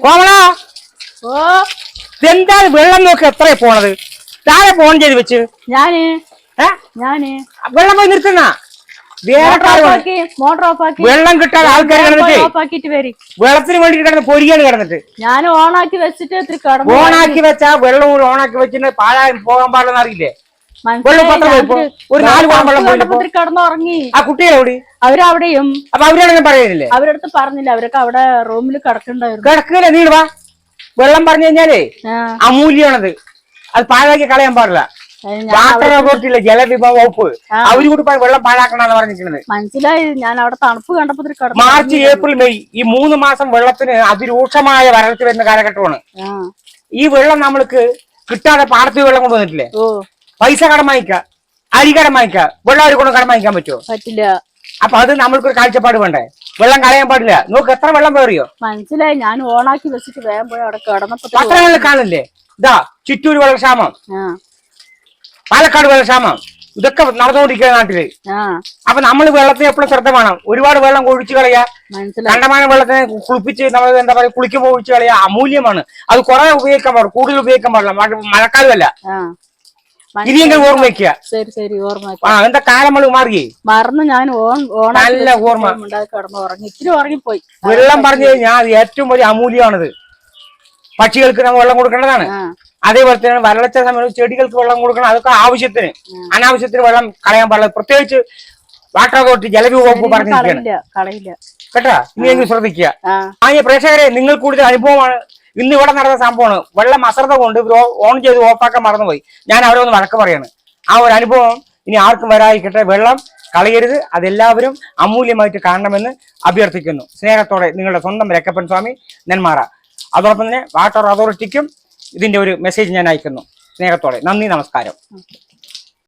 കോമള ഓ എന്താ വെള്ളം നോക്കി എത്രയാ പോണത്? താഴെ ഫോൺ ചെയ്ത് വെച്ച് ഞാന് വെള്ളം പോയി നിർത്തുന്ന മോട്ടർ ഓഫാക്കി വെള്ളം കിട്ടാതെ ആൾക്കാർ കിടന്നിട്ട് ഓഫാക്കിട്ട് വരി. വെള്ളത്തിന് വേണ്ടി കിടന്ന് പൊരിയാണ് കിടന്നിട്ട്. ഞാൻ ഓണാക്കി വെച്ചിട്ട് ഇത്തിരി കിടന്നു. ഓണാക്കി വെച്ചാ വെള്ളം ഓണാക്കി വെച്ചിട്ട് പാഴായി പോകാൻ പാടില്ലെന്ന് അറിയില്ലേ? വെള്ളം പത്ര ഒരു 4 കുടം വെള്ളം പോയി കിടന്നുറങ്ങി. ആ കുട്ടികളെവിടെ? അവരവിടെയും. അപ്പൊ അവരോടൊന്നും പറയുന്നില്ലേ? അവരടുത്ത് പറഞ്ഞില്ല, അവരൊക്കെ അവിടെ റൂമിൽ കിടക്കണ്ടായിരുന്നു. കിടക്കില്ല, നീ വാ. വെള്ളം പറഞ്ഞു കഴിഞ്ഞാലേ അമൂല്യമാണത്, അത് പാഴാക്കി കളയാൻ പാടില്ല. വാട്ടർ അതോറിറ്റിയിലെ ജലവിഭവ വകുപ്പ് അവര് കൂടി വെള്ളം പാഴാക്കണമെന്ന് പറഞ്ഞിരിക്കുന്നത്. മനസ്സിലായി. ഞാൻ അവിടെ തണുപ്പ് കണ്ടപ്പോ മാർച്ച് ഏപ്രിൽ മെയ് ഈ 3 മാസം വെള്ളത്തിന് അതിരൂക്ഷമായ വരൾച്ച വരുന്ന കാലഘട്ടമാണ്. ഈ വെള്ളം നമ്മൾക്ക് കിട്ടാതെ പാടത്ത് വെള്ളം കൊണ്ടുവന്നിട്ടില്ലേ? പൈസ കടം വാങ്ങിക്ക, അരി കടം വാങ്ങിക്ക, വെള്ളം അരി കൊണ്ട് കടം വാങ്ങിക്കാൻ പറ്റുമോ? പറ്റില്ല. അപ്പൊ അത് നമ്മൾക്കൊരു കാഴ്ചപ്പാട് വേണ്ടേ? വെള്ളം കളയാൻ പാടില്ല. നോക്ക് എത്ര വെള്ളം വേറിയോ. മനസ്സിലായി. ഞാൻ ഓണാക്കി വെച്ചിട്ട് വേഗം പോയി അവിടെ കിടന്നപ്പോ പത്രങ്ങളിൽ കാണില്ലേ? ഇതാ ചിറ്റൂര് വെള്ളക്ഷാമം, പാലക്കാട് വെള്ളക്ഷാമം, ഇതൊക്കെ നടന്നുകൊണ്ടിരിക്കുന്ന നാട്ടില്. അപ്പൊ നമ്മൾ വെള്ളത്തിന് എപ്പോഴും ശ്രദ്ധ വേണം. ഒരുപാട് വെള്ളം ഒഴിച്ചു കളയാ, കണ്ടമാനം വെള്ളത്തിനെ കുളിപ്പിച്ച് നമ്മൾ എന്താ പറയുക കുളിക്കുമ്പോൾ ഒഴിച്ചു കളയാ അമൂല്യമാണ്. അത് കുറെ ഉപയോഗിക്കാൻ പാടില്ല, കൂടുതൽ ഉപയോഗിക്കാൻ പാടില്ല. മഴക്കാലമല്ല, ഇനിയെങ്കിലും ഓർമ്മ വയ്ക്കുക. ശരി ഓർമ്മ. എന്താ കാലം മാറിയേ മറന്ന് ഞാൻ നല്ല ഓർമ്മ. കിടന്നുറങ്ങി, ഇത്തിരി ഉറങ്ങിപ്പോയി. വെള്ളം പറഞ്ഞു കഴിഞ്ഞാൽ ഏറ്റവും വലിയ അമൂല്യമാണിത്. പക്ഷികൾക്ക് നമ്മൾ വെള്ളം കൊടുക്കേണ്ടതാണ്. അതേപോലെ തന്നെ വരൾച്ച സമയത്ത് ചെടികൾക്ക് വെള്ളം കൊടുക്കണം. അതൊക്കെ ആവശ്യത്തിന്, അനാവശ്യത്തിന് വെള്ളം കളയാൻ പാടില്ല. പ്രത്യേകിച്ച് വാട്ടർ അതോറിറ്റി ജലവിഭവ വകുപ്പ് പറഞ്ഞിരിക്കുകയാണ് കേട്ടാ. ഇനിയെങ്കിലും ശ്രദ്ധിക്കുക. പ്രേക്ഷകരെ, നിങ്ങൾ കൂടുതൽ അനുഭവമാണ്. ഇന്ന് ഇവിടെ നടന്ന സംഭവമാണ്. വെള്ളം അശ്രദ്ധ കൊണ്ട് ഓൺ ചെയ്ത് ഓഫാക്കാൻ മറന്നുപോയി. ഞാൻ അവരെ ഒന്ന് വഴക്ക് പറയാണ്. ആ ഒരു അനുഭവം ഇനി ആർക്കും വരാതിരിക്കട്ടെ. വെള്ളം കളയരുത്, അതെല്ലാവരും അമൂല്യമായിട്ട് കാണണമെന്ന് അഭ്യർത്ഥിക്കുന്നു. സ്നേഹത്തോടെ നിങ്ങളുടെ സ്വന്തം രക്കപ്പൻ സ്വാമി, നെന്മാറ. അതോടൊപ്പം തന്നെ വാട്ടർ അതോറിറ്റിക്കും ഇതിന്റെ ഒരു മെസ്സേജ് ഞാൻ അയക്കുന്നു. സ്നേഹത്തോടെ നന്ദി, നമസ്കാരം.